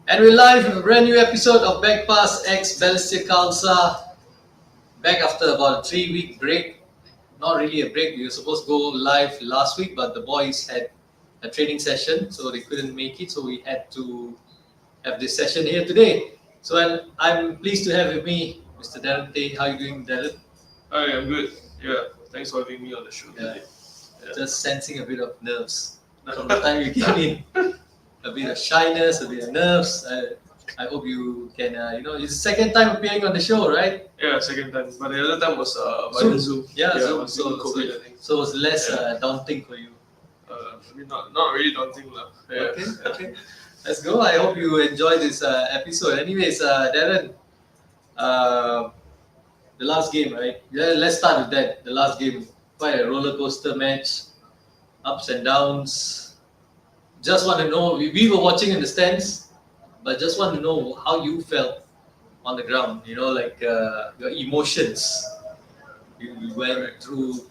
And we're live with a brand new episode of Passt X Balestier Khalsa. Back after about a 3 week break. Not really a break. We were supposed to go live last week, but the boys had a training session, so they couldn't make it. So we had to have this session here today. So I'm pleased to have with me Mr. Darren Teh. How are you doing, Darren? Hi, I'm good. Yeah, thanks for having me on the show Yeah, today. just sensing a bit of nerves from the time you came in. A bit of shyness, a bit of nerves. I hope you can, it's the second time appearing on the show, right? Yeah, second time. But the other time was Zoom. via Zoom. Yeah, Zoom. was during COVID, I think. So it was less Yeah. daunting for you. I mean, not really daunting. Yeah. Okay, okay. Let's go. I hope you enjoy this episode. Anyways, Darren, uh, the last game, right? Yeah, let's start with that. The last game, quite a roller coaster match, ups and downs. Just want to know, we were watching in the stands, but just want to know how you felt on the ground, like your emotions. You went through.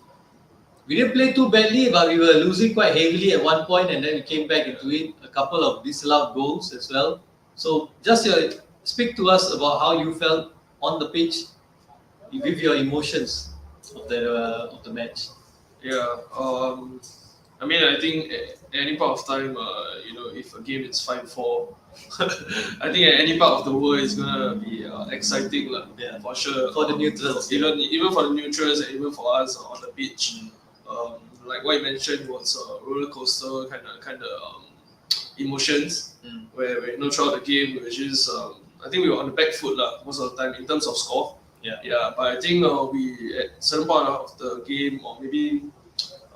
We didn't play too badly, but we were losing quite heavily at one point, and then we came back into it. A couple of disallowed goals as well. So just speak to us about how you felt on the pitch with your emotions of the match. Yeah. I mean, I think at any part of time, if a game is 5-4, I think at any part of the world it's gonna be exciting, Yeah. for sure. For the neutrals, Even for the neutrals and even for us on the pitch. Like what you mentioned was a roller coaster kind of emotions where throughout the game we were just I think we were on the back foot most of the time in terms of score. Yeah. Yeah, but I think we at certain part of the game or maybe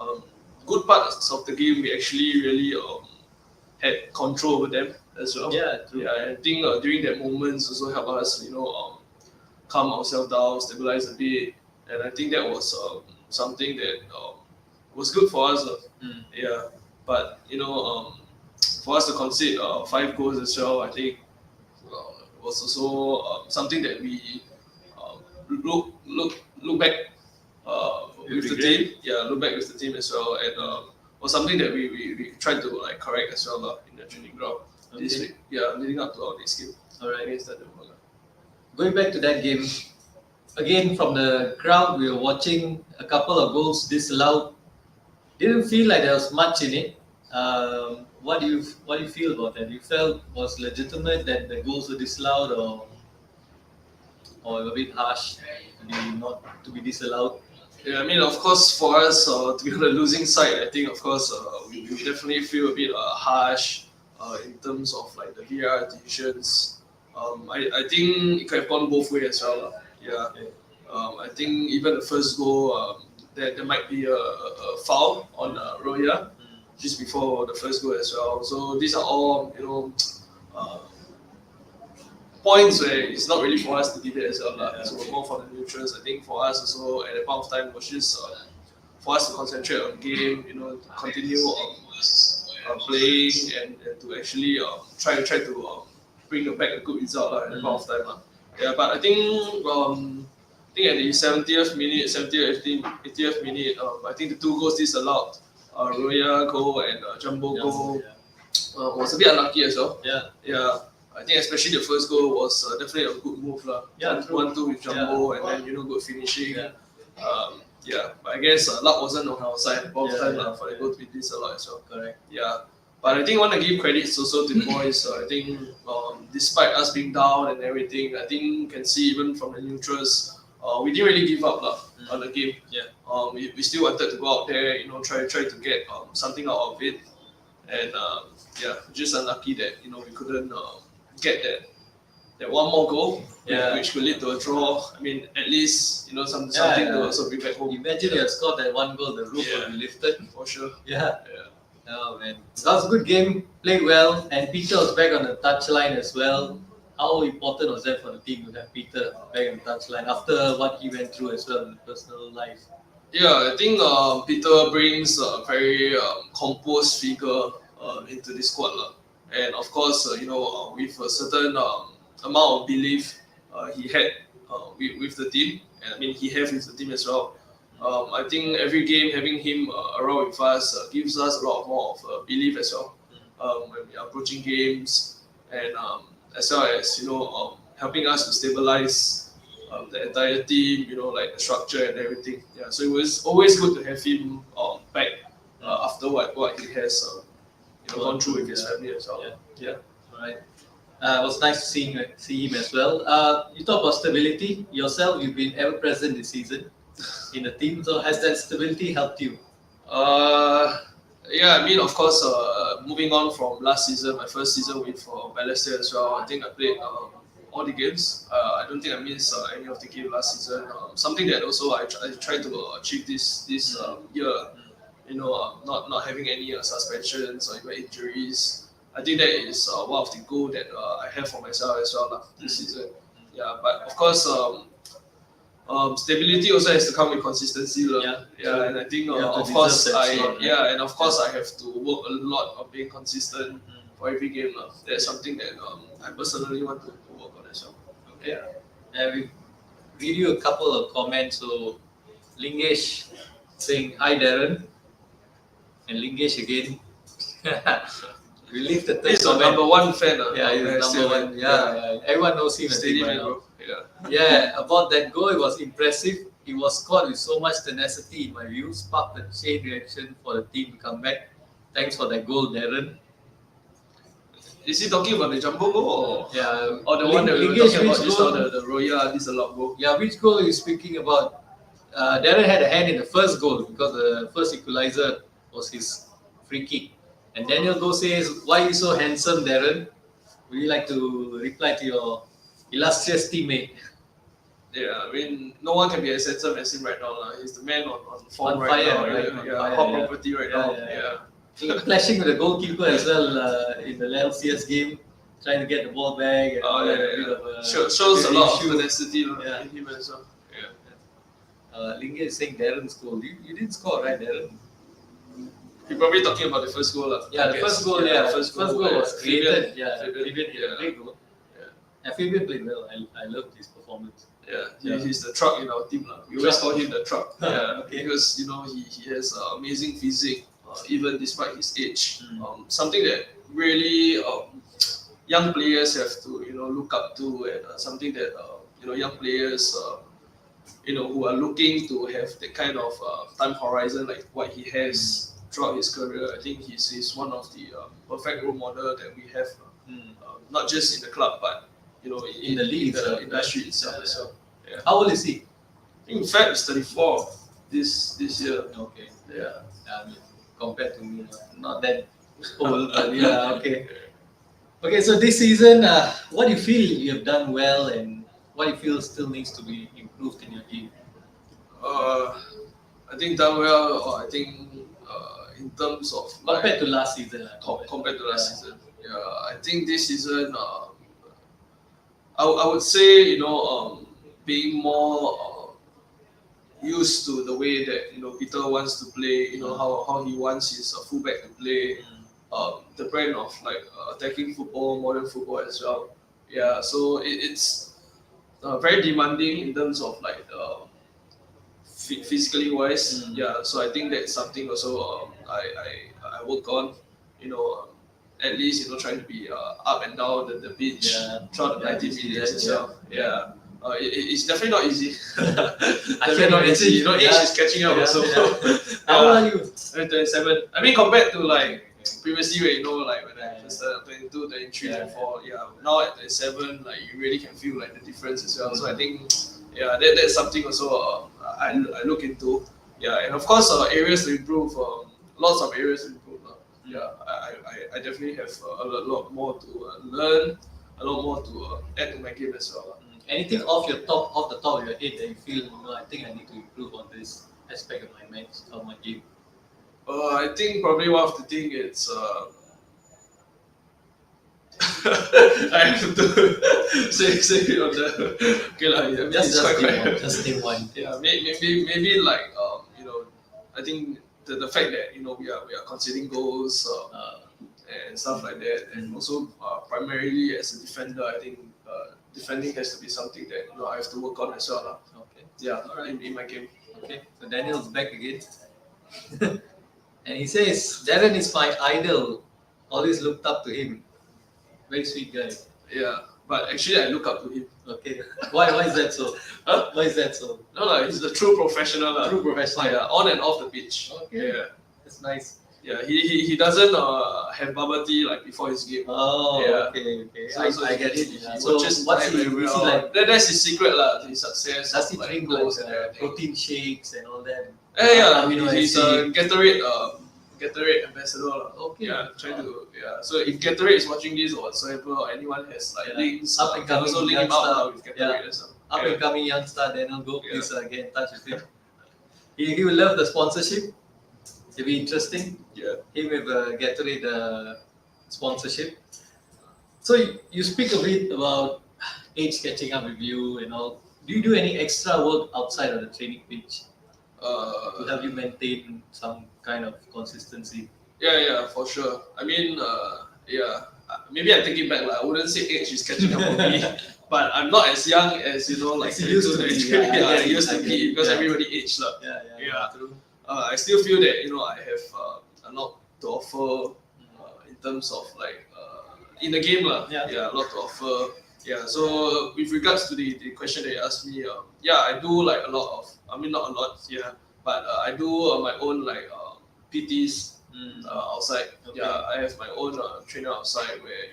um, good parts of the game we actually really had control over them as well. Yeah, true. Yeah, I think during that moments also help us calm ourselves down, stabilize a bit, and I think that was something that was good for us. Yeah, but for us to concede 5 goals as well, I think was also something that we look back with the team. Yeah, look back with the team as well, and was something that we tried to correct as well in the training ground this week. Yeah, leading up to our next game. All right. Against Tanjong Pagar. Going back to that game, again from the crowd, we were watching a couple of goals disallowed. Didn't feel like there was much in it. What do you feel about that? You felt was legitimate that the goals were disallowed, or a bit harsh, not to be disallowed? Yeah, I mean, of course, for us to be on the losing side, I think, of course, we definitely feel a bit harsh in terms of the VR decisions. I think it could have gone both ways as well. Yeah. I think even the first goal, there might be a foul on Roya just before the first goal as well. So these are all, uh, points where it's not really for us to debate as well. Yeah. So we're more for the neutrals. I think for us also at that point of time was just for us to concentrate on the game, to continue playing and to actually try to bring back a good result at that point of time. Yeah, but I think at the 70th minute, 70th, 80th minute, I think the 2 goals disallowed, Roya goal and Jumbo goal, was a bit unlucky as well. Yeah. Yeah, I think especially the first goal was definitely a good move. Yeah, true. 1-2 with Jumbo and then good finishing. Yeah, but I guess luck wasn't on our side both time for the goal to be disallowed as well. Correct. Yeah, but I think I want to give credits also to the boys. I think despite us being down and everything, I think you can see even from the neutrals, we didn't really give up on the game. Yeah. We still wanted to go out there, try to get something out of it, and just unlucky that we couldn't get that one more goal, which could lead to a draw. I mean, at least something to also bring back home. Imagine you had scored that one goal, the roof would be lifted. For sure. Yeah. Oh man, that was a good game. Played well, and Peter was back on the touchline as well. How important was that for the team to have Peter back on the touchline after what he went through as well in personal life? Yeah, I think Peter brings a very composed figure into the squad, and of course, with a certain amount of belief he had with the team, and I mean he has with the team as well. I think every game having him around with us gives us a lot more of belief as well when we are approaching games. and as well as helping us to stabilize the entire team, like the structure and everything. Yeah, so it was always good to have him back after what he has gone through with his family as well. Yeah. Right. It was nice to see him as well. You talk about stability yourself. You've been ever present this season in the team. So has that stability helped you? Uh, yeah, I mean, of course, moving on from last season, my first season with Balestier as well, I think I played all the games. I don't think I missed any of the game last season. Something that also I tried to achieve this year, not having any suspensions or even injuries. I think that is one of the goal that I have for myself as well this season. Yeah, but of course, stability also has to come with consistency, and I think of course and of course I have to work a lot on being consistent for every game. That's something that I personally want to work on as well. Okay. We read you a couple of comments. So Lingesh saying hi Darren, and Lingesh again. We leave the third He's the comment. number one fan. Yeah, he's number one. Yeah. Everyone knows him. Steady Right man, now. bro. Yeah. Yeah, about that goal, it was impressive. It was scored with so much tenacity, in my view, sparked a chain reaction for the team to come back. Thanks for that goal, Darren. Is he talking about the jumbo goal or, Yeah, or the one that we were Lingesh, talking about which just goal? now, the Roya Disalop goal? Yeah, which goal are you speaking about? Darren had a hand in the first goal because the first equalizer was his free kick. And Daniel Go says, "Why are you so handsome, Darren?" Would you like to reply to your illustrious teammate? Yeah, I mean, no one can be as handsome as him right now. He's the man on form On right fire, now. right? Yeah, On yeah, fire, hot yeah. property right Yeah, now. yeah, Yeah. Clashing with the goalkeeper as well in the LCS game, trying to get the ball back. And all that, a bit of a, Shows a lot issue. of tenacity Yeah. in him as well. Yeah. Linge is saying Darren's goal. You didn't score, right, Darren? You're probably talking about the first goal. Yeah, the first goal. Yeah, first goal was created. Fabian hit a yeah. great goal. And Fabian played well. I loved his performance. Yeah, he's the truck in our team. We always call him the truck. Yeah, Okay. because he has amazing physique, even despite his age. Something that really young players have to look up to, and something that young players who are looking to have that kind of time horizon like what he has throughout his career. I think he's one of the perfect role model that we have, not just in the club but in the league, in the right? industry itself Yeah, as well. Yeah. How old is he? I think Fab is 34 this year. Okay. Yeah. I mean, compared to me, not that old, but yeah, okay. Okay, so this season, what do you feel you have done well, and what do you feel still needs to be improved in your game? I think done well. Or I think in terms of Compared to last season, compared to last season. Yeah, I think this season. I would say being more used to the way that Peter wants to play. How he wants his fullback to play. The brand of like attacking football, modern football as well. Yeah, so it's very demanding in terms of like physically wise. Yeah, so I think that's something also I work on. At least trying to be up and down the pitch throughout the 90 minutes as well. Yeah. It's definitely not easy. Definitely not easy. Age is catching up also. How old are you? 27. I mean, compared to like previously, where like when I first started 22, 23, 24, now at 27, like you really can feel like the difference as well. So I think, that's something also I look into. Yeah, and of course, areas to improve. Lots of areas to improve. I definitely have a lot more to learn, a lot more to add to my game as well. Anything off the top of your head that you feel, I think I need to improve on this aspect of my match, of my game? I think probably one of the thing is I have to say it on the okay like, just name one. Yeah, maybe like I think the fact that we are conceding goals and stuff like that, and also primarily as a defender, I think defending has to be something that I have to work on as well. Okay. Yeah, in my game. Okay, so Daniel's back again. And he says, Darren is my idol. Always looked up to him. Very sweet guy. Yeah, but actually I look up to him. Okay. Why is that so? Huh? Why is that so? No, no, he's a true professional. True professional. Yeah, on and off the pitch. Okay. Yeah. That's nice. Yeah, he doesn't have bubble tea like before his game. Oh, Yeah. okay. So I get it. He So watches what's time he? very Is he well. like? That's his secret lah to his success. Does he of, drink goals like and everything. protein shakes and all that? Yeah, Amino he's acid. a Gatorade ambassador lah. Okay. Yeah, trying to So if Gatorade is watching this or whatsoever, or anyone has like links, Up and can also coming link him out youngster. lah with Gatorade and stuff. Up Yeah. and coming youngster, Daniel, go Yeah. please get in touch with him. He will love the sponsorship. It'll be interesting. Yeah. Him with Gatorade sponsorship. So you speak a bit about age catching up with you and all. Do you do any extra work outside of the training pitch to help you maintain some kind of consistency? Yeah, for sure. I mean, maybe I take it back. Like, I wouldn't say age is catching up with me, but I'm not as young as like As you used to be, 22, yeah, I used to get be it, because yeah. everybody aged lah. Yeah. True. I still feel that I have a lot to offer in terms of like in the game lah. Yeah. A lot to offer. Yeah. So with regards to the question that you asked me, I do like a lot of. I mean, not a lot. Yeah, but I do my own like PTs. Outside. Okay. Yeah, I have my own trainer outside where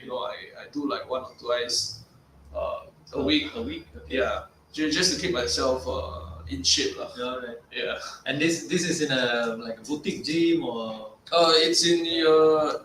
I do like 1 or 2 twice a week. Okay. Yeah, just to keep myself in shape lah. Yeah, right. Yeah. And this is in a like a boutique gym or It's in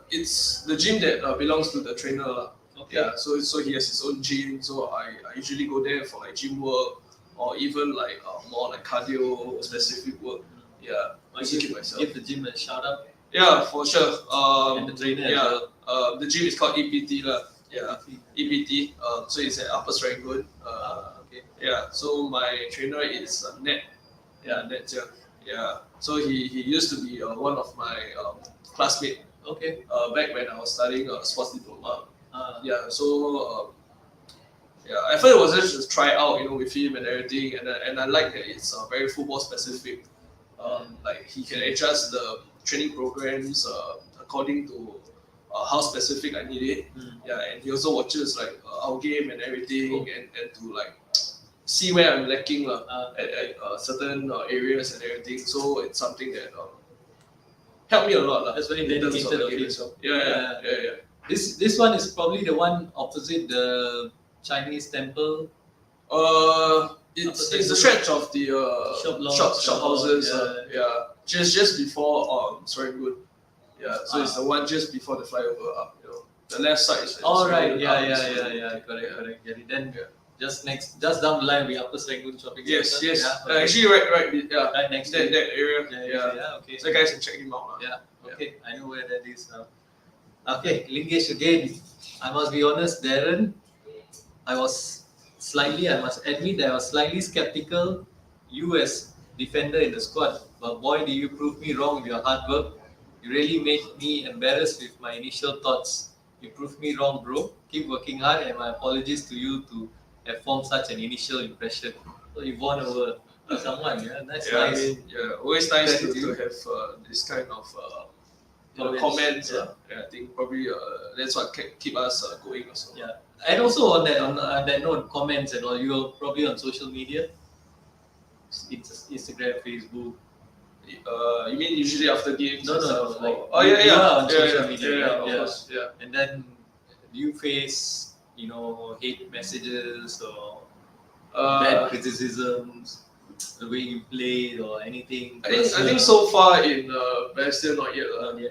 it's the gym that belongs to the trainer lah. okay. Yeah, so he has his own gym. So I usually go there for like gym work or even like more like cardio specific work. Yeah, just to keep myself. Give the gym a shout out. Yeah, for sure. And the trainer as Yeah, well. the gym is called EPT lah. Yeah, EPT. So it's at Upper Serangoon. Okay. Yeah. So my trainer is Net. Yeah, Net. Yeah. So he used to be one of my classmates. Okay. Back when I was studying sports diploma. Uh, Yeah. So I thought it was just try out, with him and everything, and I like that it's very football specific. Like he can adjust the training programs according to how specific I need it. Yeah, and he also watches like our game and everything, and to like see where I'm lacking at certain areas and everything. So it's something that helped me a lot. That's very in terms dedicated the of game you. itself. Yeah. This one is probably the one opposite the Chinese temple. It's the stretch of the shop houses. Just before Serangoon. Yeah, so it's the one just before the flyover up. The left side is. All right. Serangoon Yeah. up, Correct. Get it. Then just down the line we Upper Serangoon shopping Yes. center. Yeah, okay. Actually, right. Yeah, Right next to that it. area. Yeah. Okay. So guys can check him out. Yeah. Okay. I know where that is now. Okay, Lingesh again. I must be honest, Darren. I must admit that I was slightly skeptical you as defender in the squad. But boy, did you prove me wrong with your hard work. You really made me embarrassed with my initial thoughts. You proved me wrong, bro. Keep working hard, and my apologies to you to have formed such an initial impression. So you won over someone, yeah? That's Yeah, nice. always nice to Gratitude. have this kind of Comments, comments. I think probably that's what keep us going also. Yeah. And also on that note, comments and all, you're probably on social media, Instagram, Facebook. You mean usually after games? No, and no, stuff? like You are on social media, right? of course. Yeah. And then do you face, hate messages or bad criticisms, the way you played or anything? I think so far in Balestier not yet.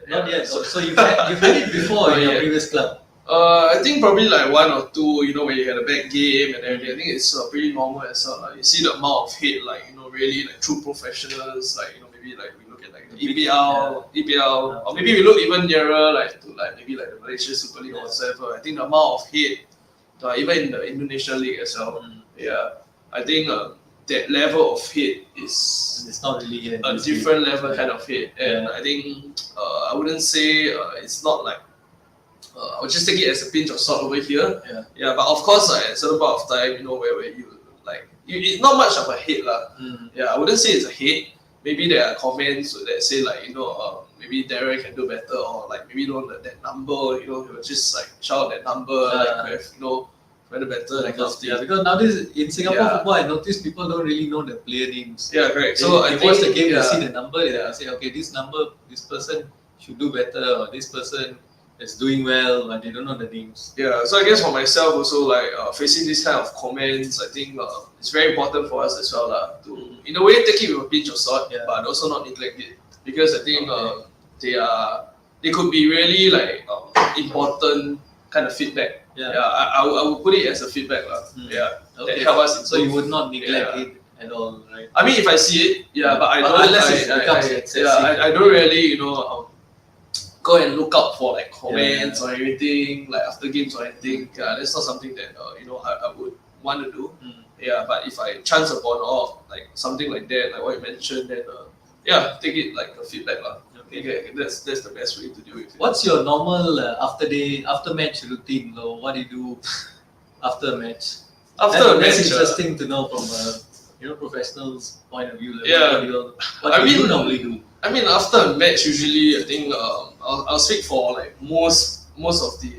Not yet. So you've had it before in your previous club. I think probably like 1 or 2, when you had a bad game and everything. I think it's pretty normal as well. Like, you see the amount of hate, like, really like true professionals, like, maybe like we look at like the EPL, or maybe we look even nearer like to like maybe like the Malaysia Super League or whatever. I think the amount of hate, even in the Indonesia League as well. Yeah, I think that level of hate is It's not really a different level kind of hate, and I think I wouldn't say it's not like I would just take it as a pinch of salt over here. Yeah, but of course at a certain point of time, where you like it's not much of a hate lah. Yeah, I wouldn't say it's a hate. Maybe there are comments that say like maybe Darren can do better, or like maybe that number, he will just like shout that number, like have, better that kind of thing. Yeah, because nowadays in Singapore Yeah. football, I notice people don't really know the player names. Yeah, correct. They, So they I think watch the game, yeah, they see the number, Yeah. they say, okay, this number, this person should do better, or this person is doing well, but they don't know the names. Yeah, so I guess for myself also, like facing this kind of comments, I think it's very important for us as well to in a way take it with a pinch of salt, Yeah. but also not neglect it, because I think Okay. they could be really like important kind of feedback. Yeah. I would put it as a feedback Yeah, Okay. that help us. So you would not neglect Yeah. it at all, right? I mean, if I see it, but I don't. Unless it becomes excessive. I don't really, go and look out for like comments or anything like after games or anything. That's not something that I would want to do. Yeah, but if I chance upon like something like that, like what you mentioned, then take it like a feedback lah. Okay, that's the best way to do it. What's your normal after match routine? Or what do you do after a match? After a That's match, interesting to know from a professional's point of view. Like Yeah. what I do you mean- normally do? I mean, after a match, usually I think I'll speak for like most of the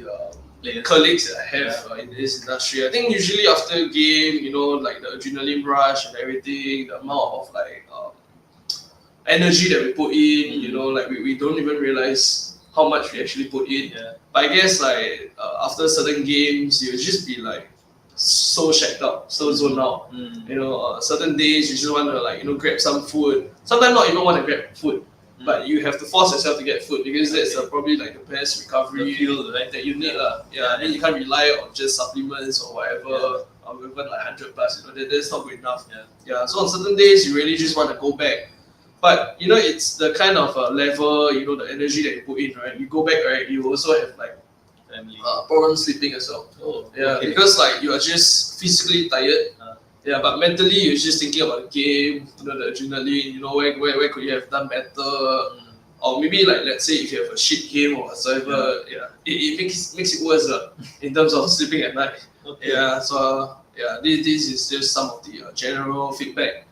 Players. colleagues that I have in this industry. I think usually after a game, like the adrenaline rush and everything, the amount of like energy that we put in, like we don't even realize how much we actually put in. Yeah. But I guess like after certain games, you'll just be like so shacked out, so zoned out. Certain days you just want to like grab some food. Sometimes not even want to grab food, but you have to force yourself to get food because that's probably like the best recovery The fuel, right? that you need Yeah, and then you can't rely on just supplements or whatever, or even like 100 plus. That's not good enough. Yeah. So on certain days you really just want to go back. But it's the kind of level, the energy that you put in, right? You go back, right? You also have like Family. problem sleeping as well. Oh, Yeah, okay. because like you are just physically tired. Yeah, but mentally you're just thinking about the game, the adrenaline. Where could you have done better? Or maybe like let's say if you have a shit game or whatsoever, it makes it worse in terms of sleeping at night. Okay. Yeah, so this is just some of the general feedback.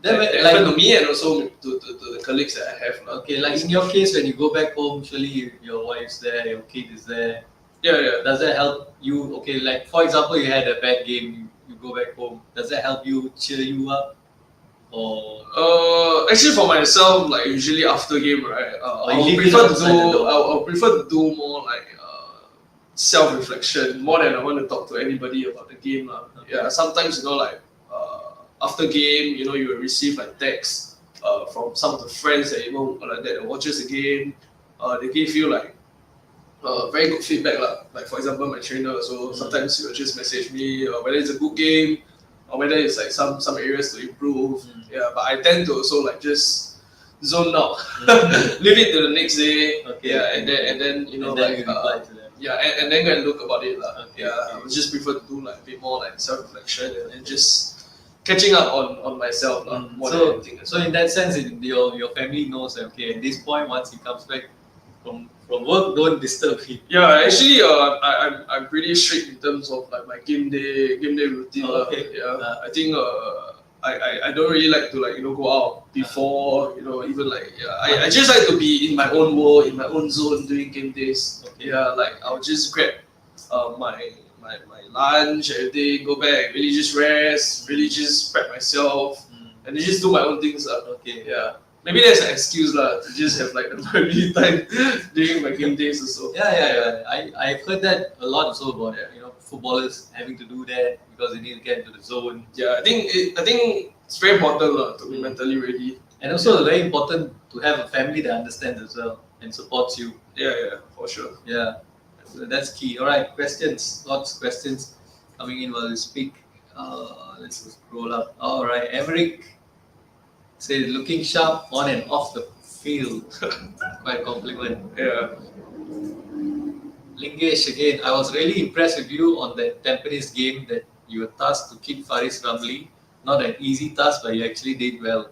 Then That when- happened to me and also to the colleagues that I have. Okay, like in your case, when you go back home, surely your wife's there, your kid is there. Yeah. Does that help you? Okay, like for example, you had a bad game, you go back home. Does that help you cheer you up? Or Actually, for myself, like usually after game, right, Or you I'll leave it prefer to outside the do. door? I'll prefer to do more like self-reflection more than I want to talk to anybody about the game, lah. Okay. Yeah, sometimes like after game, you will receive like texts from some of the friends that that watches the game. They give you like very good feedback lah. Like for example, my trainer also sometimes he will just message me whether it's a good game or whether it's like some areas to improve. Yeah, but I tend to also like just zone out, leave it to the next day. Okay. Yeah, and then and then like you reply to them. yeah, and then go and look about it lah. Okay, Yeah, okay. I would just prefer to do like a bit more like self-reflection and just catching up on myself lah, more than anything. So in that sense, your family knows that, okay, at this point, once he comes back from work, don't disturb him. Yeah, actually, I'm pretty strict in terms of like my game day routine. Oh, okay. Yeah, I think I don't really like to like go out before even like I just like to be in my own world, in my own zone during game days. Okay. Yeah, like I'll just grab my lunch, everything, go back, really just rest, really just prep myself, and then just do my own things. Okay. Yeah. Maybe that's an excuse to just have like a family time during my game days or so. Yeah. I've heard that a lot also about footballers having to do that because they need to get into the zone. Yeah, I think it's very important to be mentally ready. And also very important to have a family that understands as well and supports you. Yeah, for sure. Yeah, so that's key. All right, questions. Lots of questions coming in while we speak. Let's scroll up. All right, Emerick says looking sharp on and off the field. Quite a compliment. Yeah. Lingesh again. I was really impressed with you on the Tampines game that you were tasked to keep Faris Ramli. Not an easy task, but you actually did well.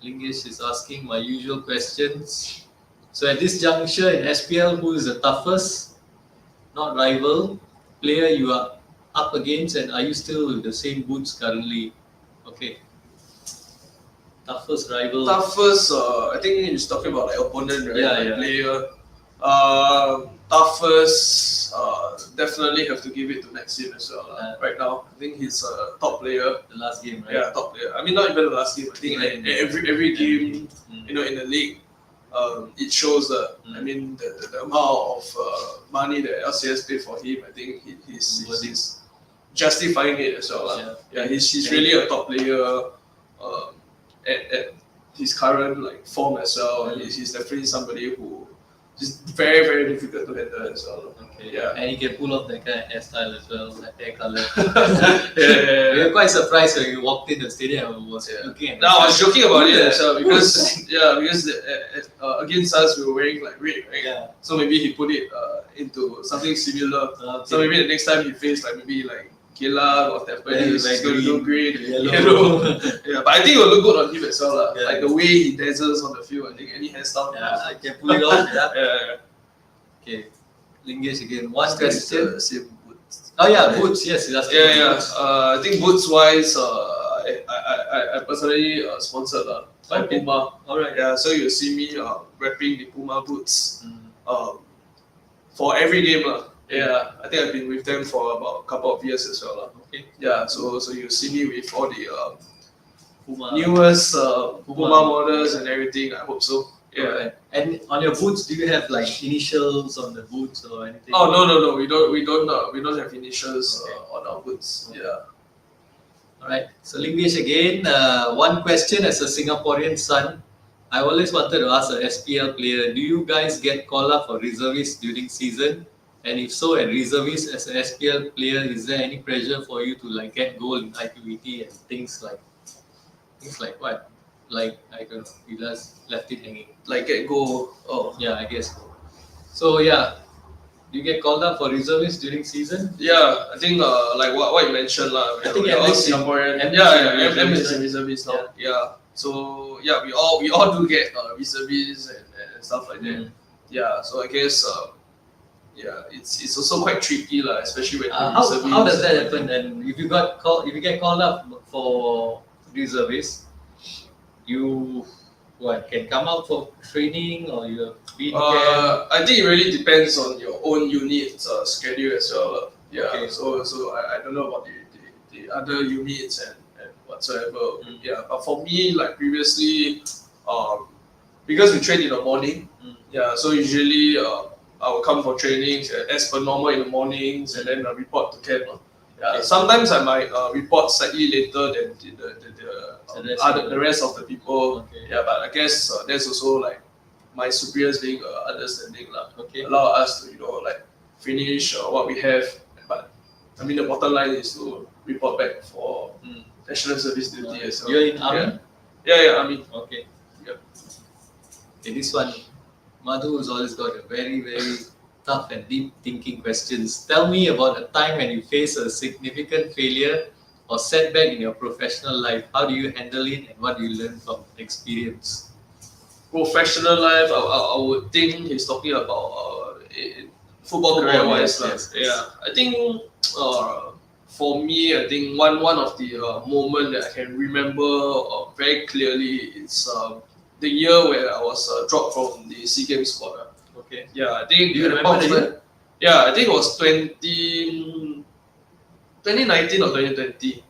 Lingesh is asking my usual questions. So at this juncture in SPL, who is the toughest, not rival, player you are up against, and are you still with the same boots currently? Okay. Toughest rival. Toughest, I think he's talking about like opponent, right? Yeah, like yeah. player. Toughest, definitely have to give it to Maxim as well. Right now, I think he's a top player. The last game, right? Yeah, top player. I mean, not even the last game. I think every game, in the league, it shows that. I mean, the amount of money that LCS paid for him. I think he's justifying it as well. Yeah, he's really a top player. At his current like form as well, and he's definitely somebody who is very very difficult to handle as well. Okay. Yeah. And he can pull off that kind of hairstyle as well, that hair color. Yeah. We were quite surprised when we walked in the stadium and was looking at. Now I was joking about it as well because against us we were wearing like red, right? Yeah. So maybe he put it into something similar. Okay. So maybe the next time he faced like maybe like Geylang or Tampines, Like he's going to do green, yellow. Yeah, but I think it will look good on him as well. Yeah. Like the way he dazzles on the field, I think any hairstyle. Yeah, I can pull it off. Yeah. Yeah. Okay. Lingesh again. One It's question. the same boots. Oh yeah, boots. Yes, that's Yeah. I think boots wise, I personally sponsored by Okay. Puma. All right. Yeah, so you see me repping the Puma boots Mm. for every game. Yeah, I think I've been with them for about a couple of years as well. Okay. Yeah, so you see me with all the Puma. newest Puma models and everything. I hope so. Yeah. Alright. And on your boots, do you have like initials on the boots or anything? Oh no, we don't have initials on our boots. Okay. Yeah. Alright. So Lingesh again. One question as a Singaporean son. I always wanted to ask a SPL player, do you guys get called up for reservists during season? And if so, at reservist as an SPL player, is there any pressure for you to like get goal in IQET and things like what? Like I don't know, you just left it hanging. Like get go. Oh. Yeah, I guess. So yeah, do you get called up for reservists during season? Yeah, I think like what you mentioned lah. I think we're all MX Singaporean. MX M is reservist, a reservist now. Yeah. So yeah, we all do get reservists and stuff like that. Yeah. So I guess it's also quite tricky lah, especially when you're reservist. How does that happen? And if you get called up for reservists, you can come out for training or you have been camp? I think it really depends on your own unit schedule as well. Yeah. Okay. So I don't know about the other units and whatsoever. Yeah. But for me, like previously, because we train in the morning. Yeah. So usually I will come for trainings as per normal in the mornings and then report to camp. Yeah. Okay. Sometimes I might report slightly later than the rest of the people. Okay. Yeah, but I guess that's also like my superiors being understanding lah. Okay. Allow us to like finish what we have. But I mean the bottom line is to report back for national service duty as well. You're in army? Yeah, army. Okay. Yeah. Okay, this one, Madhu has always got a very, very tough and deep thinking questions. Tell me about a time when you face a significant failure or setback in your professional life. How do you handle it and what do you learn from experience? Professional life, I would think he's talking about football career wise. Yes. Yeah, I think for me, I think one of the moment that I can remember very clearly is the year where I was dropped from the SEA Games squad. Okay. Yeah, I think Do you remember the year? Yeah, I think it was 2019 or 2020.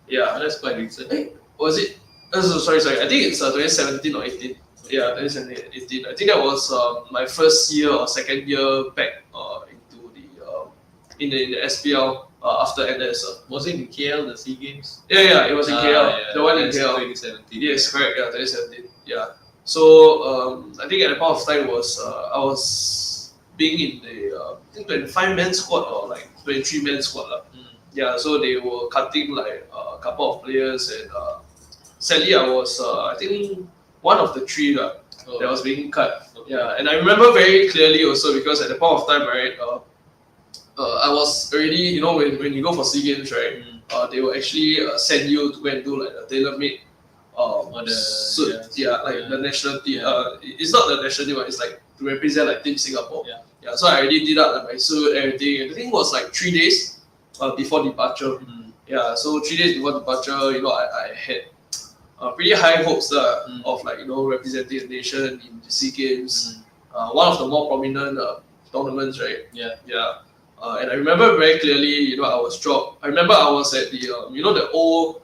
Yeah, That's quite recent. was it? Sorry. I think it's 2017 or 18. Yeah, 2017, 18. I think that was my first year or second year back into in the SPL after NS. Was it in KL, the SEA Games? Yeah, it was in KL. Yeah, The one in that's KL. 2017. Yes, correct. Yeah, 2017. Yeah. So I think at the point of time was I was being in the I think 25-man squad or like 23-man squad. Yeah, so they were cutting like a couple of players and sadly I was I think one of the three that was being cut. Okay. Yeah, and I remember very clearly also because at the point of time, right, I was already, when you go for SEA Games, right, they will actually send you to go and do like a tailor-made suit. The national team. It's not the national team, but it's like to represent like Team Singapore. Yeah, so I already did up like my suit, everything. I think it was like 3 days before departure. Yeah, so 3 days before departure, I had pretty high hopes of like representing the nation in the SEA Games, one of the more prominent tournaments, right? Yeah. Yeah. And I remember very clearly, I was dropped. I remember I was at the the old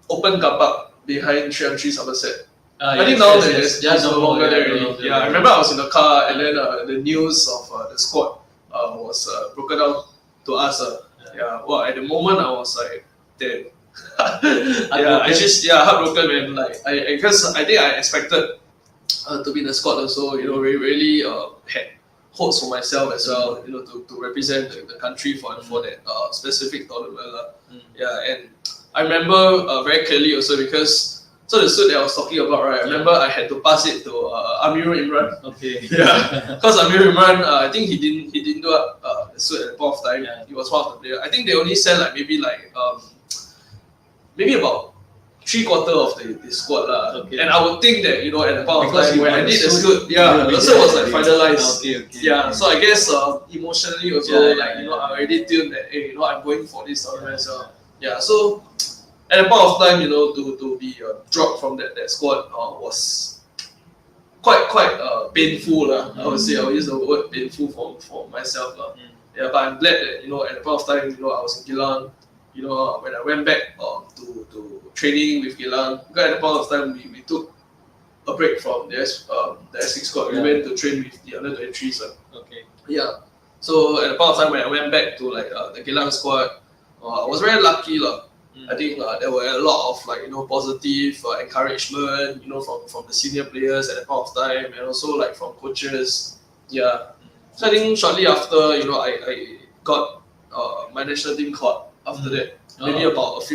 open car park behind 3 Somerset. I think now there's no longer there already. Yeah, I remember I was in the car and then the news of the squad was broken down to us. Well, at the moment I was like, damn. Heartbroken, man. Like, because I think I expected to be in the squad also. Really had hopes for myself as well. To represent the country for that specific tournament. And I remember very clearly also because. So the suit that I was talking about, right? I remember I had to pass it to Amirul Imran. Okay. Yeah, because Amirul Imran, I think he didn't do the suit at the point of time. Yeah. He was one of the players. I think they only sent like maybe about 3/4 of the squad lah. Okay. And I would think that at the point Because of time when I want did the suit, suit, the suit was like finalized. Okay. Yeah, so I guess emotionally also I already tuned that I'm going for this tournament as well. Yeah, so at the point of time, to be dropped from that squad was quite painful lah. I would say I would use the word painful for myself lah. Yeah, but I'm glad that at the point of time, I was in Geylang. When I went back to training with Geylang, because at the point of time we took a break from the S6 squad. We went to train with the under 23s. Okay. Yeah. So at the point of time when I went back to like the Geylang squad, I was very lucky lah. I think there were a lot of positive encouragement from the senior players at that point of time, and also like from coaches. Yeah. So I think shortly after I got my national team card after that. Maybe about a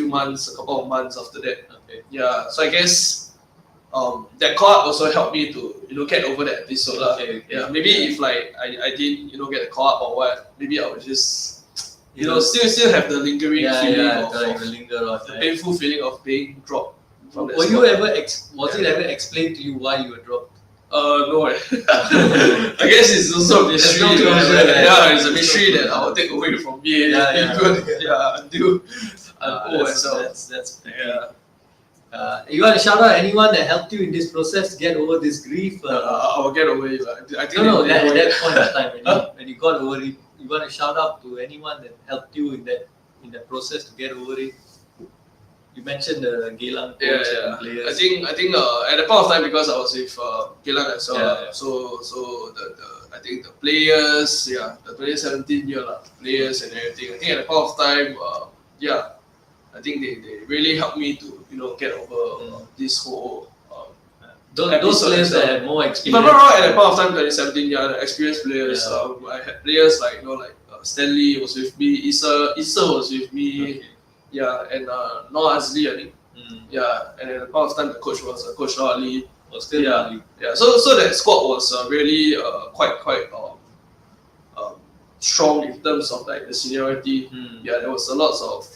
couple of months after that. Okay. Yeah. So I guess that card also helped me to get over that episode. Okay. Yeah. Maybe if like I didn't get the card or what, maybe I would just still have the lingering feeling of the painful feeling of being dropped from that Was squad. it ever explained to you why you were dropped? No. I guess it's also a mystery. There's no closure, Yeah, it's a mystery that I will take away from me. Until That's you want to shout out anyone that helped you in this process to get over this grief? I will get over it. I think At that point of time when you got over it, you want to shout out to anyone that helped you in that process to get over it. You mentioned the Geylang coach and players. I think at the point of time, because I was with Geylang as well. Yeah. So I think the players, the 2017 year players and everything. I think at the point of time, I think they really helped me to get over this whole. Those players that had more experience. If I'm not wrong, at the point of time, 2017, the experienced players. I had players like Stanley was with me, Issa was with me. Okay. Yeah, and Noah Azli, I think. Yeah, and at the point of time, the coach was Coach Noah Ali. Still Yeah. So that squad was really quite strong in terms of like the seniority. Yeah, there was a lot of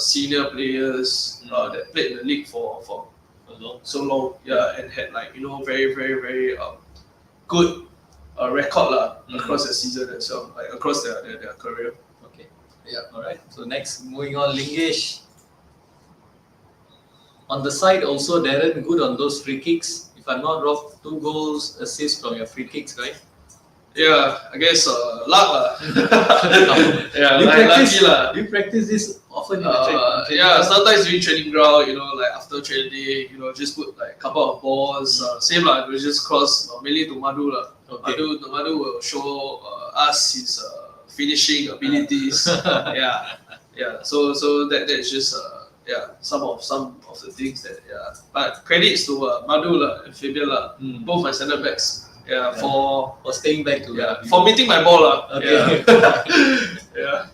senior players that played in the league for so long. Yeah, and had like very very very good record across the season as well, like across their career. Okay. Yeah. All right. So next, moving on, Lingesh. On the side also, Darren, good on those free kicks. If I'm not wrong, 2 goals, assists from your free kicks, right? Yeah, I guess luck lah. Do you practice this often in the training? Yeah, sometimes during training ground, like after training, just put like a couple of balls. Same lah, we just cross mainly to Madhu lah. Okay. Madhu will show us his finishing abilities. Yeah. So that's just some of the things that But credits to Madhu lah and Fabian lah, both my centre backs. For staying back to for meeting my ball lah. Okay. Yeah.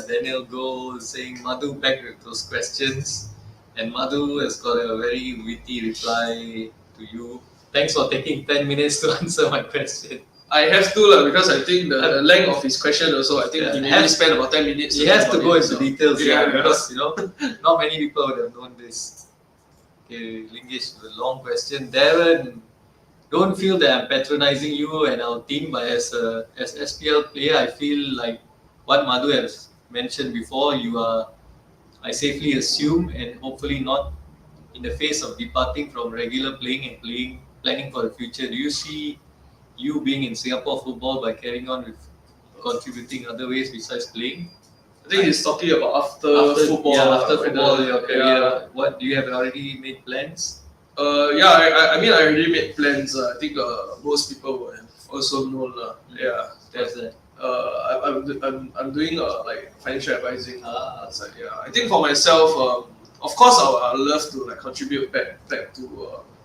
Daniel Go saying Madhu back with those questions, and Madhu has got a very witty reply to you. Thanks for taking 10 minutes to answer my question. I have to because I think the length of his question also, I think he maybe spent about 10 minutes. He has to go into details because not many people would have known this. Okay, Lingesh, a long question. Darren, don't feel that I'm patronizing you and our team, but as SPL player, I feel like what Madhu has mentioned before, you are, I safely assume, and hopefully not in the face of departing from regular playing and planning for the future, do you see you being in Singapore football by carrying on with contributing other ways besides playing? I think he's talking about after football. Yeah, after football, whether- your career. Yeah. What do you have already made plans? Yeah, I mean, I already made plans. I think most people would have also known. Yeah. What's that? I'm doing like financial advising. Ah. Outside. Yeah, I think for myself, of course, I would love to like contribute back to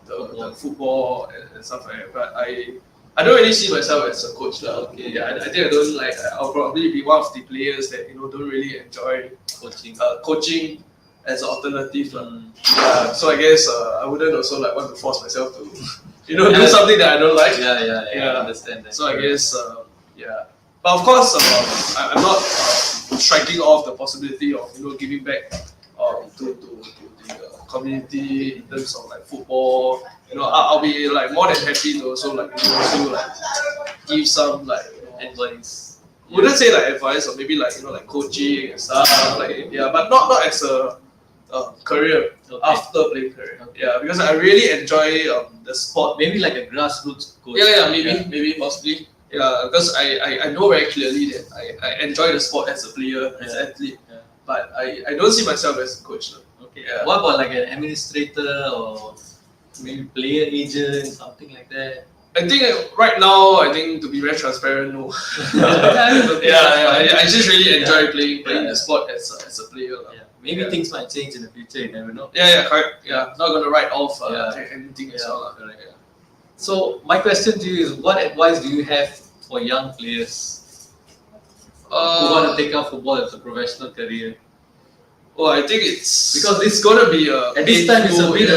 the football and stuff like that. But I don't really see myself as a coach. Okay. Yeah, I think I don't like. I'll probably be one of the players that don't really enjoy Coaching. coaching as an alternative. Mm. Yeah, so I guess I wouldn't also like want to force myself to do something that I don't like. Yeah. Yeah. I understand that. So I guess yeah, but of course I'm not striking off the possibility of giving back to the community in terms of like football. I'll be like more than happy to also like also like give some like advice. wouldn't say like advice or maybe like like coaching and stuff like but not as a career after playing career. Okay. Yeah, because I really enjoy the sport. Maybe like a grassroots coach. Yeah, maybe possibly. Yeah, because I know very clearly that I enjoy the sport as a player, as an athlete, but I don't see myself as a coach. Okay. Yeah. What about like an administrator or maybe player agent, something like that? I think right now, to be very transparent, no. I just really enjoy playing the sport as a player. Yeah. Maybe things might change in the future, you never know. Correct. Yeah, not gonna write off anything as well. Correct. Yeah. So my question to you is, what advice do you have for young players who want to take up football as a professional career? Well, I think it's Because it's gonna be at this time it's a bit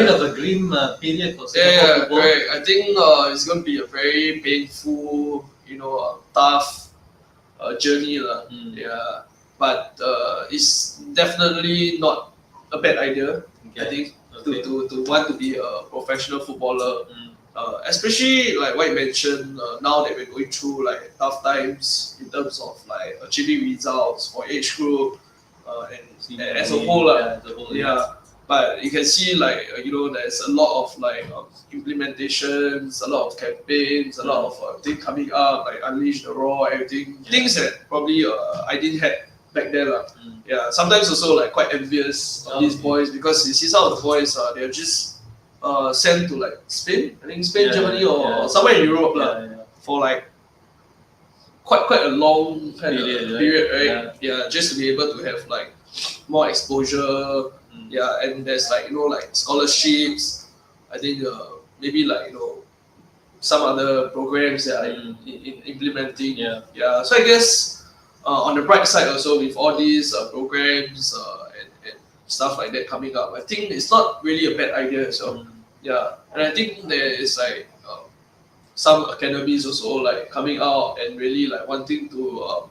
of a grim period for Singapore football. correct. I think it's gonna be a very painful, tough journey, Yeah, but it's definitely not a bad idea. I think to want to be a professional footballer. Especially like what you mentioned, now that we're going through like tough times in terms of like achieving results for age group and as a whole, But you can see like there's a lot of like implementations, a lot of campaigns, a lot of things coming up like Unleash the Raw, everything. Things that probably I didn't have back then. Yeah, sometimes also like quite envious of these boys because you see some of the boys they're just sent to like Spain, I think Spain, Germany, or somewhere in Europe for like quite a long kind of period, right? Yeah, just to be able to have like more exposure. Yeah, and there's like like scholarships. I think maybe like some other programs that are implementing. Yeah. So I guess on the bright side also with all these programs and stuff like that coming up, I think it's not really a bad idea. So yeah, and I think there is like some academies also like coming out and really like wanting to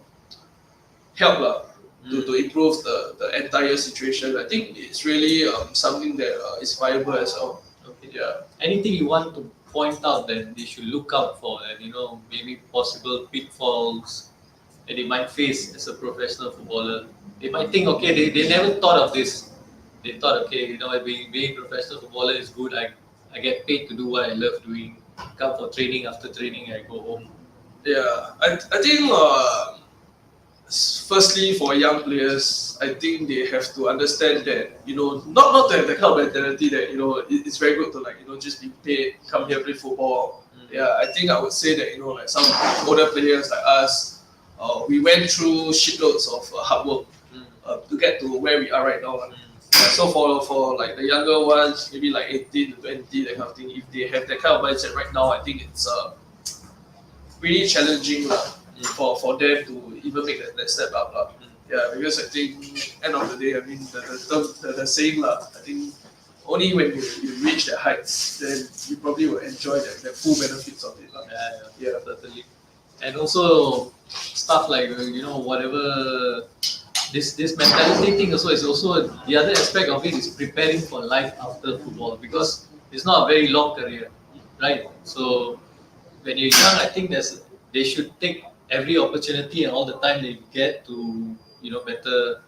help to improve the entire situation. I think it's really something that is viable as well. Okay. Yeah. Anything you want to point out that they should look out for, and maybe possible pitfalls that they might face as a professional footballer? They might think, okay, they never thought of this. They thought, okay, being a professional footballer is good. I get paid to do what I love doing. Come for training, after training I go home. Yeah, I think firstly for young players, I think they have to understand that not to have the kind of mentality that it's very good to like just be paid, come here play football. Yeah, I think I would say that like some older players like us, we went through shitloads of hard work to get to where we are right now. So for like the younger ones, maybe like 18 to 20, that kind of thing, if they have that kind of mindset right now, I think it's really challenging for them to even make that step up. Yeah, because I think end of the day, I mean the saying I think only when you reach the heights, then you probably will enjoy the full benefits of it. Yeah, certainly. And also stuff like whatever this mentality thing also is also the other aspect of it is preparing for life after football, because it's not a very long career, right? So when you're young, I think they should take every opportunity and all the time they get to better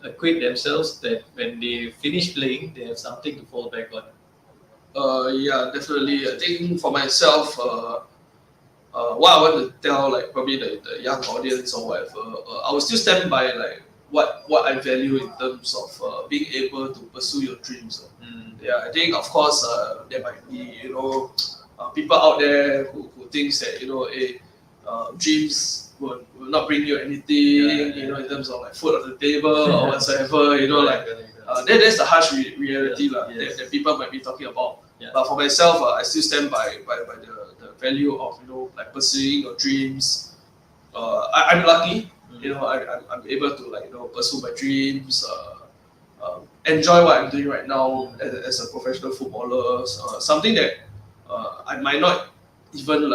acquit themselves that when they finish playing, they have something to fall back on. Yeah, definitely. I think for myself, what I want to tell, like probably the young audience or whatever, I will still stand by like what I value in terms of being able to pursue your dreams. Yeah, I think of course there might be people out there who thinks that dreams will not bring you anything, in terms of like food on the table or whatsoever, that's the harsh reality that people might be talking about. Yeah. But for myself, I still stand by the value of like pursuing your dreams. I'm lucky, I'm able to pursue my dreams. Enjoy what I'm doing right now as a professional footballer. Something that I might not even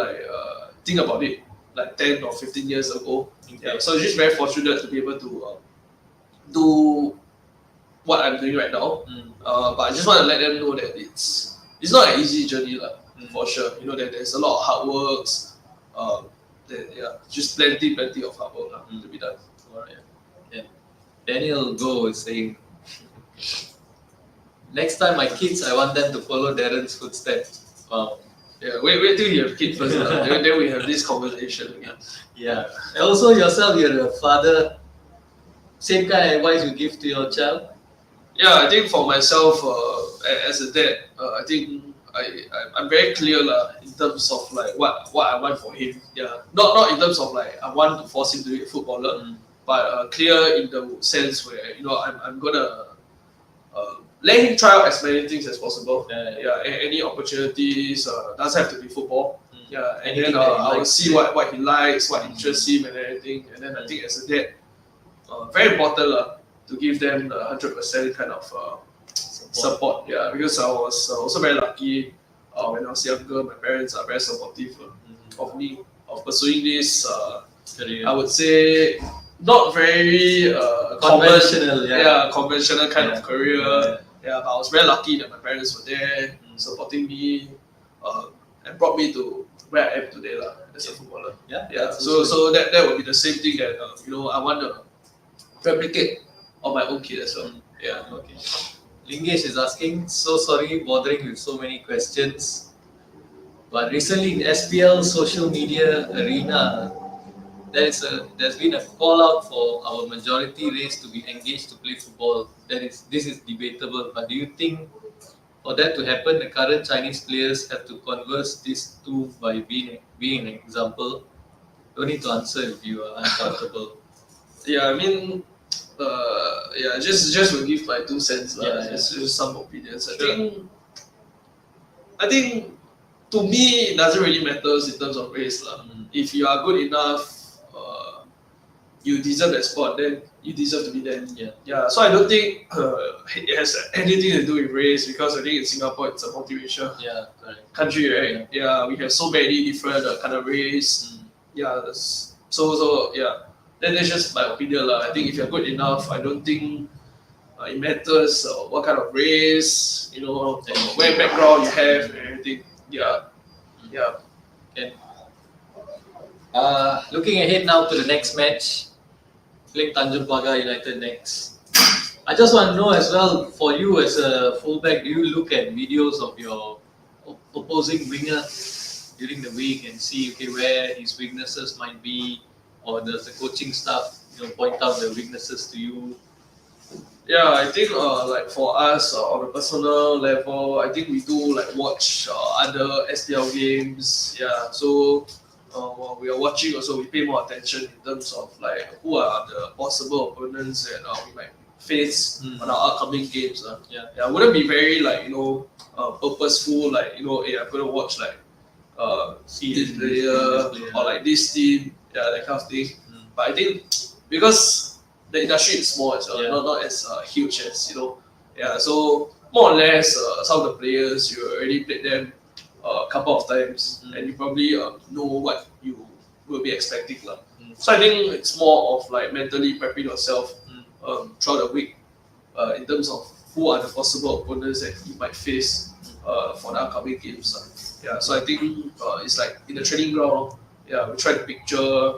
think about it like 10 or 15 years ago. Okay. Yeah, so it's just very fortunate to be able to do what I'm doing right now. But I just want to let them know that it's not an easy journey, for sure. That there's a lot of hard works. Just plenty of hard work to be done. Alright. Yeah. Daniel Go is saying, next time my kids, I want them to follow Darren's footsteps. Wow. Yeah, wait till you have kids first. Then we have this conversation again. Yeah. And also yourself, you're a father. Same kind of advice you give to your child? Yeah, I think for myself, as a dad, I think I'm very clear in terms of like what I want for him. Yeah, not in terms of like I want to force him to be a footballer, but clear in the sense where I'm gonna let him try out as many things as possible. Any opportunities doesn't have to be football. Yeah, and Anything then that he I will likes. see what he likes, what interests him, and everything. And then I think as a dad, very important to give them the 100% kind of support. Yeah, because I was also very lucky when I was younger. My parents are very supportive of me of pursuing this. Career. I would say not very Conventional, conventional kind of career. Yeah, but I was very lucky that my parents were there supporting me and brought me to where I am today as a footballer. Yeah. So that would be the same thing that I want to replicate on my own kid as well. Yeah. Okay. Lingesh is asking, so sorry bothering with so many questions. But recently in SPL social media arena, there's been a call out for our majority race to be engaged to play football. This is debatable, but do you think for that to happen, the current Chinese players have to converse these two by being an example? Don't need to answer if you are uncomfortable. Yeah, I mean, just will give my 2 cents. Just some opinions. I think to me it doesn't really matter in terms of race. If you are good enough, you deserve that spot, then you deserve to be there. Yeah. So I don't think it has anything to do with race, because I think in Singapore it's a multiracial country, right? Yeah, we have so many different kind of race. Yeah, so that's just my opinion. I think if you're good enough, I don't think it matters what kind of race, where background you have and everything. Yeah. Okay. Looking ahead now to the next match, playing Tanjong Pagar United next. I just want to know as well, for you as a fullback, do you look at videos of your opposing winger during the week and see where his weaknesses might be, or does the coaching staff point out the weaknesses to you? Yeah, I think like for us on a personal level, I think we do watch other SPL games. Yeah, so while we are watching, also we pay more attention in terms of who are the possible opponents that we might face on our upcoming games. I wouldn't be very purposeful. Hey, I'm gonna watch see this player or this team. Yeah, that kind of thing. But I think because the industry is small as well, not as huge as so more or less some of the players you already played them a couple of times, and you probably know what you will be expecting. So I think it's more of mentally prepping yourself throughout the week in terms of who are the possible opponents that you might face for the upcoming games. So I think it's in the training ground. We try to picture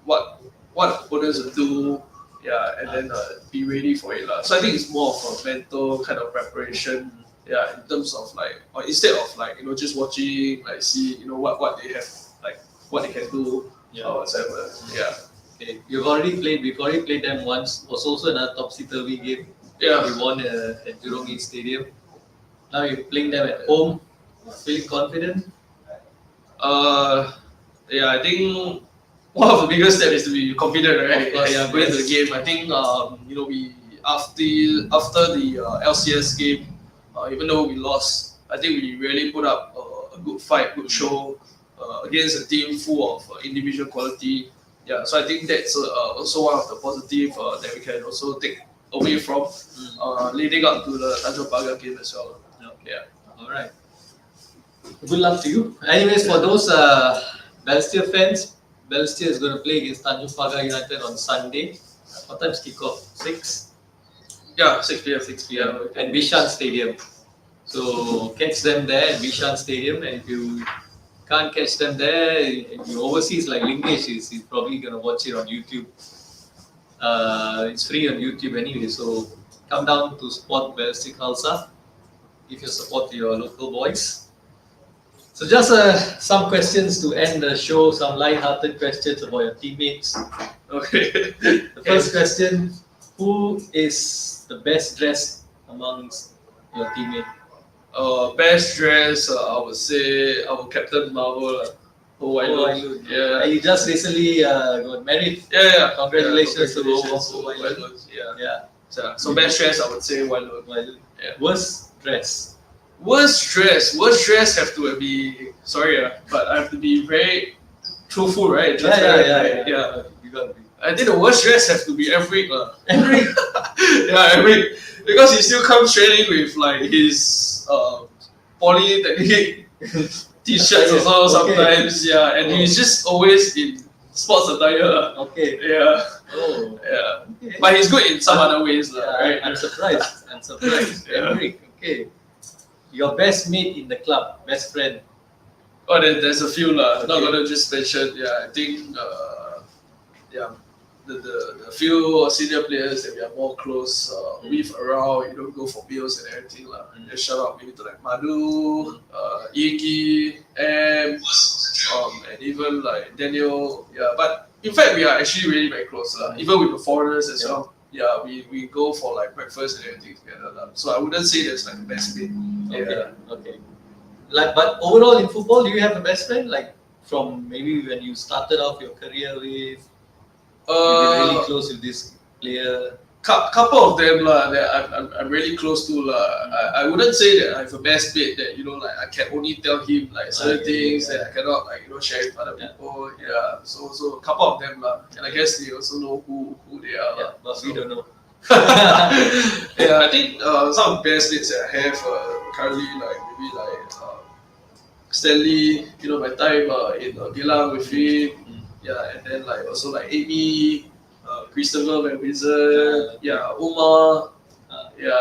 what opponents will do, Yeah, and then be ready for it lah. So I think it's more of a mental kind of preparation. Yeah, in terms of like, or instead of like just watching, like see what they have, like what they can do or whatever. Yeah. Okay. We've already played them once. Was also another topsy-turvy game. Yeah. We won at Jurong East Stadium. Now you're playing them at home. Feeling confident? Yeah, I think one of the biggest steps is to be confident, right? Of course, Yeah, going to the game. I think we after the LCS game, even though we lost, I think we really put up a good fight, good show against a team full of individual quality. Yeah, so I think that's also one of the positive that we can also take away from leading up to the Tanjong Pagar game as well. Yeah. All right. Good luck to you. Anyways, for those Balestier fans, Balestier is going to play against Tanjong Pagar United on Sunday. What time's kickoff? 6? Yeah, 6 p.m. 6 p.m. at Bishan Stadium. So catch them there at Bishan Stadium, and if you can't catch them there, if you're overseas like Lingesh is, he's probably going to watch it on YouTube. It's free on YouTube anyway, so come down to support Balestier Khalsa. Give your support to your local boys. So just some questions to end the show, some light-hearted questions about your teammates. Okay. The first question, who is the best dressed amongst your teammates? Best dress, I would say our Captain Marvel. Yeah. And you just recently got married. Yeah. Congratulations to Congratulations Wai Lun. Yeah. So best dress, I would say Wai Lun. Yeah. Worst dress? Worst dress have to be, but I have to be very truthful, right? Yeah. You got to be. I think the worst dress have to be Eric. Eric? Yeah, Eric. Because he still comes training with like his polytechnic t-shirts also sometimes, and he's just always in sports attire. Okay. Yeah. Oh. Yeah. Okay. But he's good in some other ways, right? I'm surprised. Yeah. Eric, okay. Your best mate in the club, best friend. Oh, there's a few lah. Okay. Not gonna just mention. Yeah, I think the few senior players that we are more close with around, go for meals and everything lah. Just shout out maybe to like Madu, Iggy, and even like Daniel. Yeah, but in fact we are actually really very close lah. Even with the foreigners as well. Yeah, we go for like breakfast and everything together lah. So I wouldn't say that's like the best mate. Okay. Like, but overall in football, do you have a best friend? Like from maybe when you started off your career with, you've been really close with this player. Couple of them lah that I'm really close to lah. I wouldn't say that I have a best mate that like I can only tell him like certain things that I cannot like share with other people. Yeah. So a couple of them lah, and I guess they also know who they are. Yeah, but we don't know. Yeah, I think some of the best mates that I have currently maybe Stanley. My time in Geylang with him. Yeah, and then also Amy. Christopher Van Wiesen, Omar,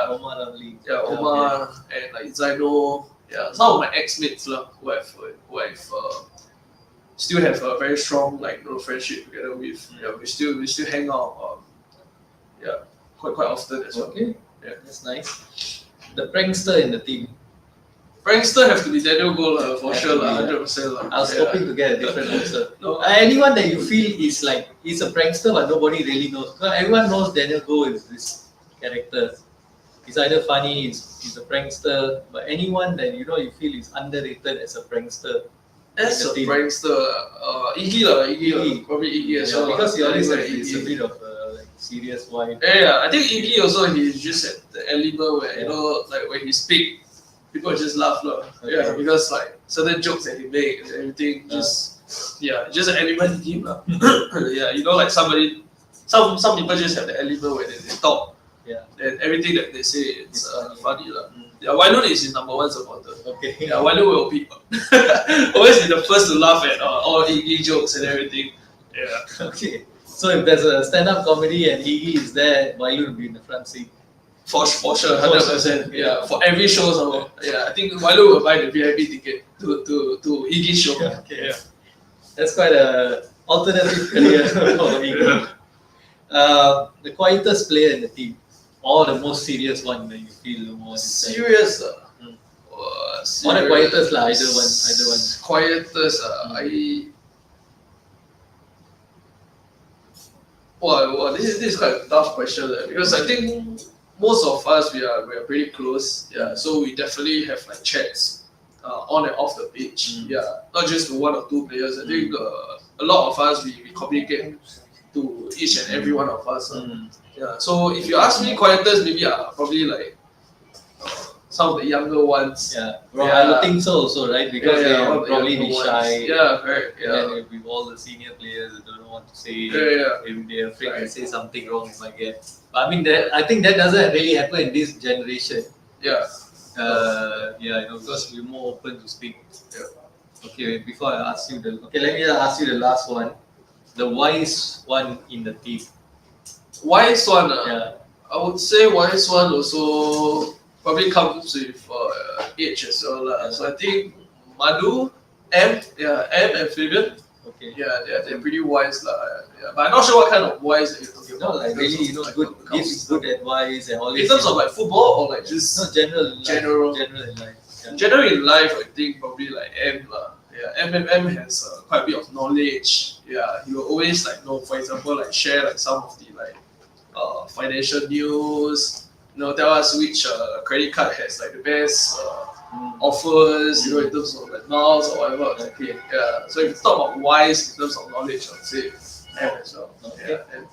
Omar Lovely. Omar, and Zaino, some of my ex-mates who I've still have a very strong friendship together with. We still hang out, quite often as well. Okay, that's nice. The prankster in the team. Prankster have to be Daniel Gold for sure, 100%. I was hoping to get a different answer. No, anyone that you feel is like he's a prankster, but nobody really knows. Because everyone knows Daniel Gold is this character. He's either funny, he's a prankster, but anyone that you feel is underrated as a prankster. As a prankster, Iggy, probably Iggy as well. Because he always has a bit of serious vibe. Yeah, I think Iggy also he's just at the element where when he speaks. People just laugh Okay. because certain jokes that he make and everything just an element in him somebody some people just have the element where they talk and everything that they say it's funny Wai Lun is his number one supporter. Okay. Wai Lun will be always be the first to laugh at all Iggy jokes and everything. Okay, so if there's a stand-up comedy and Iggy is there, Wai Lun will be in the front seat. For sure, 100%. Yeah, for every show, I think Wai Lun will buy the VIP ticket to Iggy's show. Okay. That's quite a alternative career for Iggy. The quietest player in the team, or the most serious one that you feel the most Serious. Hmm. Serious. Or the quietest lah, either one. Either one. Quietest. Wow, this is quite a tough question because I think most of us we are pretty close. Yeah, so we definitely have like chats on and off the pitch. Mm. Yeah, not just to one or two players. I think a lot of us we communicate to each and every one of us. Mm. Yeah, so if you ask me quietest, maybe probably like some of the younger ones. Yeah, I would think so also, right? Because they all will the probably younger be ones. shy. Yeah, correct. And Yeah. then with all the senior players that don't know what to say, Yeah. maybe they're afraid to Right. say something wrong if I get. But I mean, I think that doesn't really happen in this generation. Yeah. Because we're more open to speak. Yeah. Okay, before I ask you let me ask you the last one, the wise one in the team. Wise one. Yeah. I would say wise one also probably comes with age as well. Yeah. So I think Madu, M and Fabian. Okay. Yeah, they're pretty wise. Yeah. But I'm not sure what kind of wise that you're talking No, about. like In terms really, of, like, good, how gives good advice and all in this. terms of like football or like just No, general in life. General. General in life. Yeah. generally in life, I think probably like M lah. Yeah, M has quite a bit of knowledge. Yeah, he will always like know, for example, like share like some of the like financial news. Tell us which credit card has like the best offers. In terms of like miles or whatever. Okay. Yeah. So if you talk about wise in terms of knowledge, I would say M as well. Okay. Yeah. And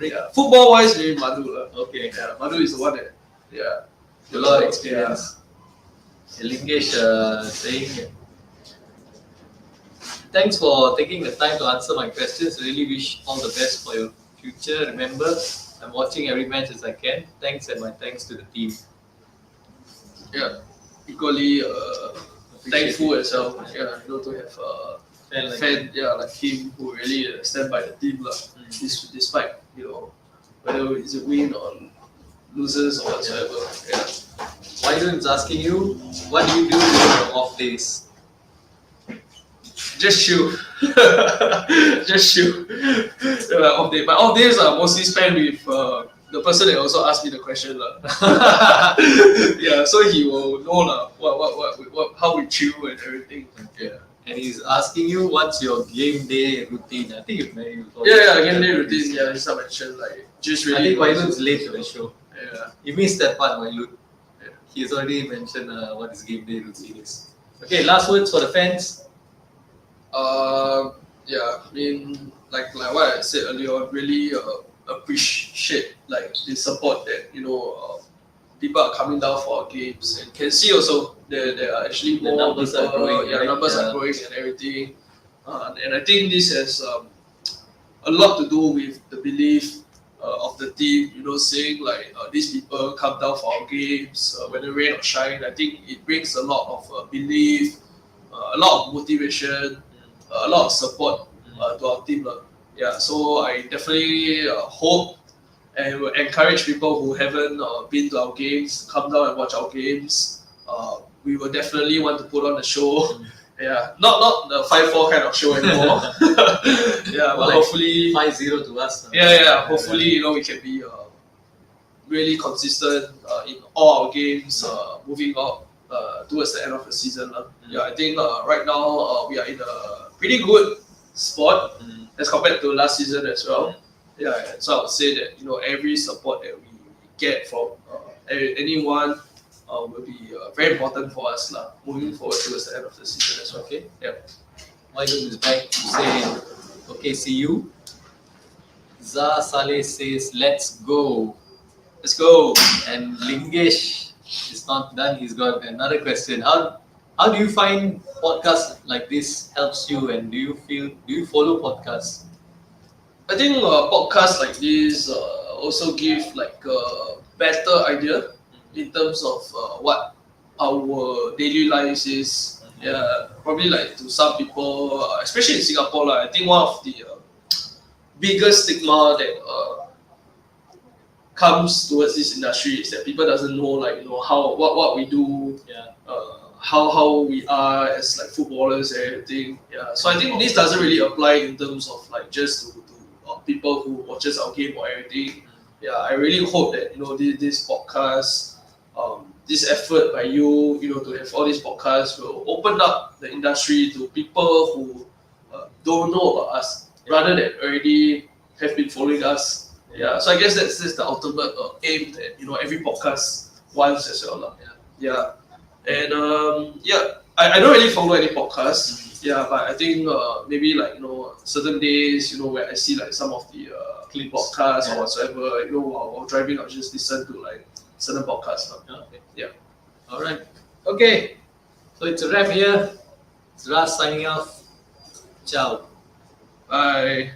Yeah. Football wise, maybe Madhu lah. Okay. Yeah, Madhu is the one that A lot of experience. Lingesh saying, thanks for taking the time to answer my questions. Really wish all the best for your future. Remember, I'm watching every match as I can. Thanks and my thanks to the team. Yeah, equally thankful as well. Yeah, to have Fan a like fan, like him who really stand by the team lah. Despite whether it's a win or losers or whatsoever. Yeah. Wydon's asking you, what do you do during your off days? Just chill. Just chill. Off day. My off days are mostly spent with the person that also asked me the question lah. Yeah, so he will know lah what how we chill and everything. Yeah. And he's asking you, what's your game day routine? I think you've Game day routine. Yeah, just I mentioned like just I really. think Wydon's late to the show. Yeah. You missed that part, Wydon. Yeah. He's already mentioned what his game day routine is. Okay, last words for the fans. Yeah, I mean, like what I said earlier on, really appreciate like the support that people are coming down for our games and can see also there are actually The more numbers people, are growing, right? numbers Yeah. are growing and everything, and I think this has a lot to do with the belief of the team. Saying like these people come down for our games, whether rain or shine. I think it brings a lot of belief, a lot of motivation, a lot of support to our team. Yeah, so I definitely hope and will encourage people who haven't been to our games, come down and watch our games. We will definitely want to put on a show. Yeah, not the 5-4 kind of show anymore. Yeah, but Like hopefully 5-0 to us. hopefully we can be really consistent in all our games, moving up towards the end of the season. Yeah, I think right now we are in a pretty good spot as compared to last season as well. Yeah, so I would say that every support that we get from anyone will be very important for us moving forward towards the end of the season as well. Okay. Yeah. Wydon is back to say, okay, see you. Za Saleh says, let's go. Let's go. And Lingesh is not done. He's got another question. How do you find podcasts like this helps you, and do you follow podcasts? I think podcasts like this also give like a better idea in terms of what our daily lives is. Yeah, probably like to some people, especially in Singapore, I think one of the biggest stigma that comes towards this industry is that people doesn't know how what we do, how we are as like footballers and everything. Yeah, so I think this doesn't really apply in terms of like just to people who watches our game or everything. Yeah, I really hope that this podcast, this effort by you, to have all these podcasts will open up the industry to people who don't know about us, rather than already have been following us. Yeah, so I guess that's the ultimate aim that every podcast wants as well, lah. Yeah, and I don't really follow any podcasts. Yeah, but I think maybe like certain days where I see like some of the Clips. podcasts Yeah. or whatsoever, while driving, I'll just listen to like certain podcasts. Okay. Yeah. All right. Okay. So it's a wrap here. It's Ras signing off. Ciao. Bye.